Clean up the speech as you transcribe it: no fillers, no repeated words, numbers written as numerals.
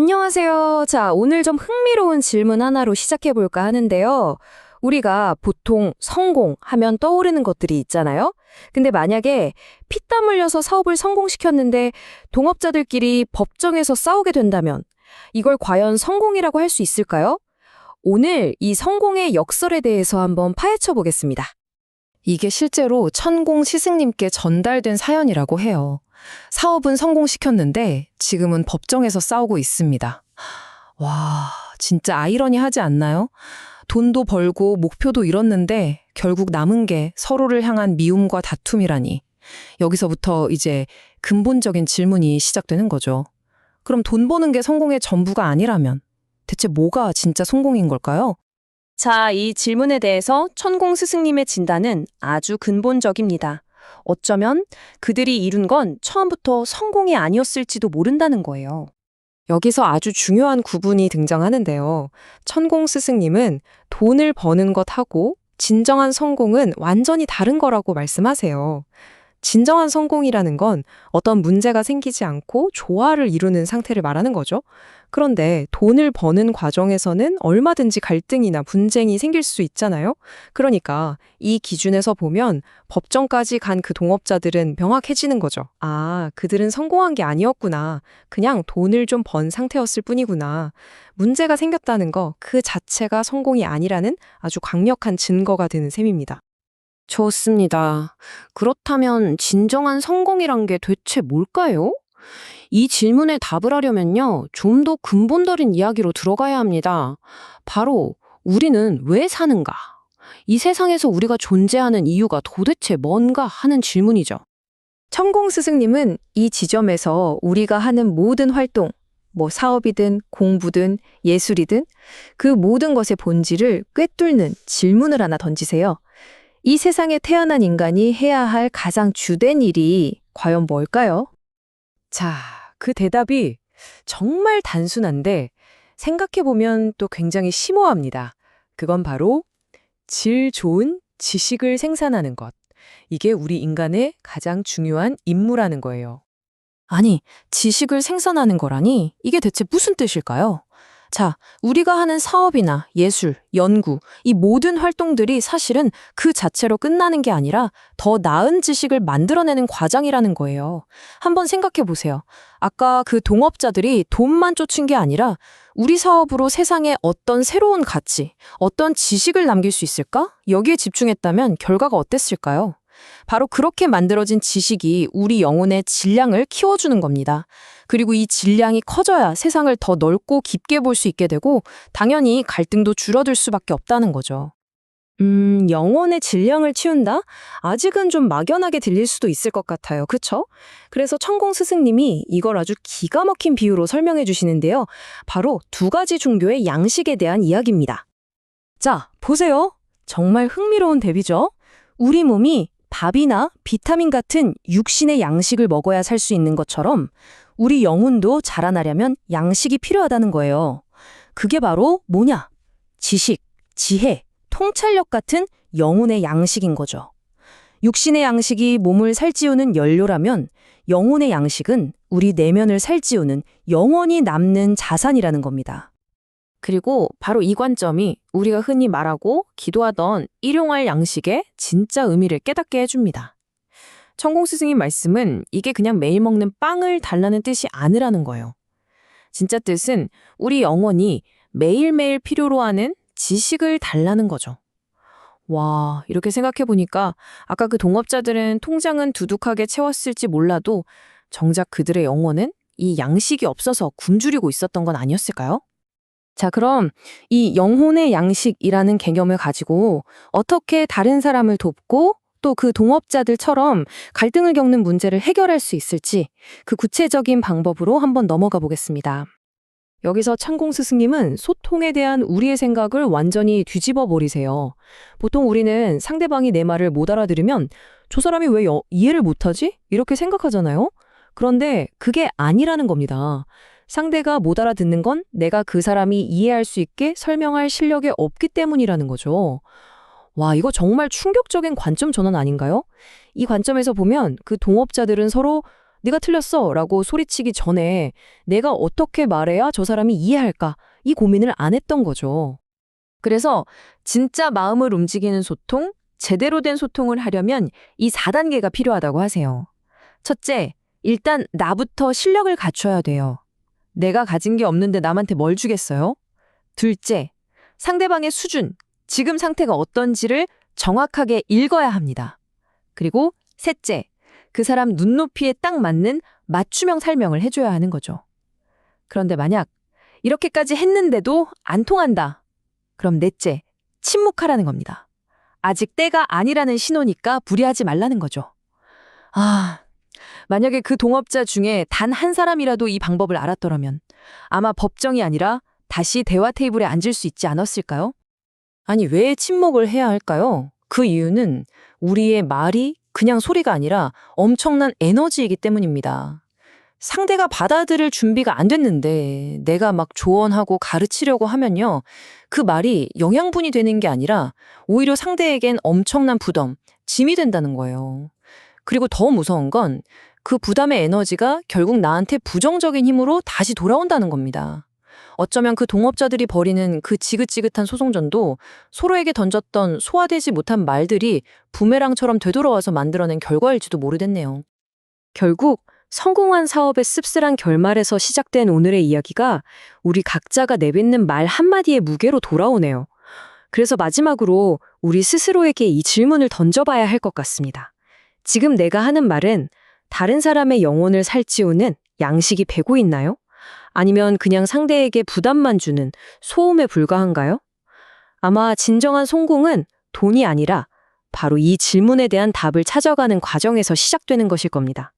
안녕하세요. 자, 오늘 좀 흥미로운 질문 하나로 시작해 볼까 하는데요. 우리가 보통 성공 하면 떠오르는 것들이 있잖아요. 근데 만약에 피땀 흘려서 사업을 성공시켰는데 동업자들끼리 법정에서 싸우게 된다면 이걸 과연 성공이라고 할 수 있을까요? 오늘 이 성공의 역설에 대해서 한번 파헤쳐 보겠습니다. 이게 실제로 천공 스승님께 전달된 사연이라고 해요. 사업은 성공시켰는데 지금은 법정에서 싸우고 있습니다. 와, 진짜 아이러니하지 않나요? 돈도 벌고 목표도 이뤘는데 결국 남은 게 서로를 향한 미움과 다툼이라니. 여기서부터 이제 근본적인 질문이 시작되는 거죠. 그럼 돈 버는 게 성공의 전부가 아니라면 대체 뭐가 진짜 성공인 걸까요? 자, 이 질문에 대해서 천공 스승님의 진단은 아주 근본적입니다. 어쩌면 그들이 이룬 건 처음부터 성공이 아니었을지도 모른다는 거예요. 여기서 아주 중요한 구분이 등장하는데요. 천공 스승님은 돈을 버는 것하고 진정한 성공은 완전히 다른 거라고 말씀하세요. 진정한 성공이라는 건 어떤 문제가 생기지 않고 조화를 이루는 상태를 말하는 거죠. 그런데 돈을 버는 과정에서는 얼마든지 갈등이나 분쟁이 생길 수 있잖아요. 그러니까 이 기준에서 보면 법정까지 간 그 동업자들은 명확해지는 거죠. 아, 그들은 성공한 게 아니었구나. 그냥 돈을 좀 번 상태였을 뿐이구나. 문제가 생겼다는 거 그 자체가 성공이 아니라는 아주 강력한 증거가 되는 셈입니다. 좋습니다. 그렇다면 진정한 성공이란 게 대체 뭘까요? 이 질문에 답을 하려면요, 좀 더 근본적인 이야기로 들어가야 합니다. 바로 우리는 왜 사는가? 이 세상에서 우리가 존재하는 이유가 도대체 뭔가 하는 질문이죠. 천공 스승님은 이 지점에서 우리가 하는 모든 활동, 사업이든 공부든 예술이든 그 모든 것의 본질을 꿰뚫는 질문을 하나 던지세요. 이 세상에 태어난 인간이 해야 할 가장 주된 일이 과연 뭘까요? 자, 그 대답이 정말 단순한데 생각해보면 또 굉장히 심오합니다. 그건 바로 질 좋은 지식을 생산하는 것. 이게 우리 인간의 가장 중요한 임무라는 거예요. 아니, 지식을 생산하는 거라니 이게 대체 무슨 뜻일까요? 자, 우리가 하는 사업이나 예술, 연구, 이 모든 활동들이 사실은 그 자체로 끝나는 게 아니라 더 나은 지식을 만들어내는 과정이라는 거예요. 한번 생각해 보세요. 아까 그 동업자들이 돈만 쫓은 게 아니라 우리 사업으로 세상에 어떤 새로운 가치, 어떤 지식을 남길 수 있을까? 여기에 집중했다면 결과가 어땠을까요? 바로 그렇게 만들어진 지식이 우리 영혼의 질량을 키워주는 겁니다. 그리고 이 질량이 커져야 세상을 더 넓고 깊게 볼 수 있게 되고 당연히 갈등도 줄어들 수밖에 없다는 거죠. 영혼의 질량을 키운다? 아직은 좀 막연하게 들릴 수도 있을 것 같아요. 그쵸? 그래서 천공 스승님이 이걸 아주 기가 막힌 비유로 설명해 주시는데요. 바로 두 가지 종교의 양식에 대한 이야기입니다. 자, 보세요. 정말 흥미로운 대비죠? 우리 몸이 밥이나 비타민 같은 육신의 양식을 먹어야 살 수 있는 것처럼 우리 영혼도 자라나려면 양식이 필요하다는 거예요. 그게 바로 뭐냐? 지식, 지혜, 통찰력 같은 영혼의 양식인 거죠. 육신의 양식이 몸을 살찌우는 연료라면 영혼의 양식은 우리 내면을 살찌우는 영원히 남는 자산이라는 겁니다. 그리고 바로 이 관점이 우리가 흔히 말하고 기도하던 일용할 양식의 진짜 의미를 깨닫게 해줍니다. 천공 스승님 말씀은 이게 그냥 매일 먹는 빵을 달라는 뜻이 아니라는 거예요. 진짜 뜻은 우리 영혼이 매일매일 필요로 하는 지식을 달라는 거죠. 와, 이렇게 생각해보니까 아까 그 동업자들은 통장은 두둑하게 채웠을지 몰라도 정작 그들의 영혼은 이 양식이 없어서 굶주리고 있었던 건 아니었을까요? 자, 그럼 이 영혼의 양식이라는 개념을 가지고 어떻게 다른 사람을 돕고 또 그 동업자들처럼 갈등을 겪는 문제를 해결할 수 있을지 그 구체적인 방법으로 한번 넘어가 보겠습니다. 여기서 천공 스승님은 소통에 대한 우리의 생각을 완전히 뒤집어 버리세요. 보통 우리는 상대방이 내 말을 못 알아들으면 저 사람이 왜 이해를 못하지? 이렇게 생각하잖아요. 그런데 그게 아니라는 겁니다. 상대가 못 알아듣는 건 내가 그 사람이 이해할 수 있게 설명할 실력이 없기 때문이라는 거죠. 와, 이거 정말 충격적인 관점 전환 아닌가요? 이 관점에서 보면 그 동업자들은 서로 네가 틀렸어 라고 소리치기 전에 내가 어떻게 말해야 저 사람이 이해할까? 이 고민을 안 했던 거죠. 그래서 진짜 마음을 움직이는 소통, 제대로 된 소통을 하려면 이 4단계가 필요하다고 하세요. 첫째, 일단 나부터 실력을 갖춰야 돼요. 내가 가진 게 없는데 남한테 뭘 주겠어요? 둘째, 상대방의 수준, 지금 상태가 어떤지를 정확하게 읽어야 합니다. 그리고 셋째, 그 사람 눈높이에 딱 맞는 맞춤형 설명을 해줘야 하는 거죠. 그런데 만약 이렇게까지 했는데도 안 통한다. 그럼 넷째, 침묵하라는 겁니다. 아직 때가 아니라는 신호니까 무리하지 말라는 거죠. 만약에 그 동업자 중에 단 한 사람이라도 이 방법을 알았더라면 아마 법정이 아니라 다시 대화 테이블에 앉을 수 있지 않았을까요? 아니, 왜 침묵을 해야 할까요? 그 이유는 우리의 말이 그냥 소리가 아니라 엄청난 에너지이기 때문입니다. 상대가 받아들일 준비가 안 됐는데 내가 막 조언하고 가르치려고 하면요. 그 말이 영양분이 되는 게 아니라 오히려 상대에겐 엄청난 부담, 짐이 된다는 거예요. 그리고 더 무서운 건 그 부담의 에너지가 결국 나한테 부정적인 힘으로 다시 돌아온다는 겁니다. 어쩌면 그 동업자들이 벌이는 그 지긋지긋한 소송전도 서로에게 던졌던 소화되지 못한 말들이 부메랑처럼 되돌아와서 만들어낸 결과일지도 모르겠네요. 결국 성공한 사업의 씁쓸한 결말에서 시작된 오늘의 이야기가 우리 각자가 내뱉는 말 한마디의 무게로 돌아오네요. 그래서 마지막으로 우리 스스로에게 이 질문을 던져봐야 할 것 같습니다. 지금 내가 하는 말은 다른 사람의 영혼을 살찌우는 양식이 배고 있나요? 아니면 그냥 상대에게 부담만 주는 소음에 불과한가요? 아마 진정한 성공은 돈이 아니라 바로 이 질문에 대한 답을 찾아가는 과정에서 시작되는 것일 겁니다.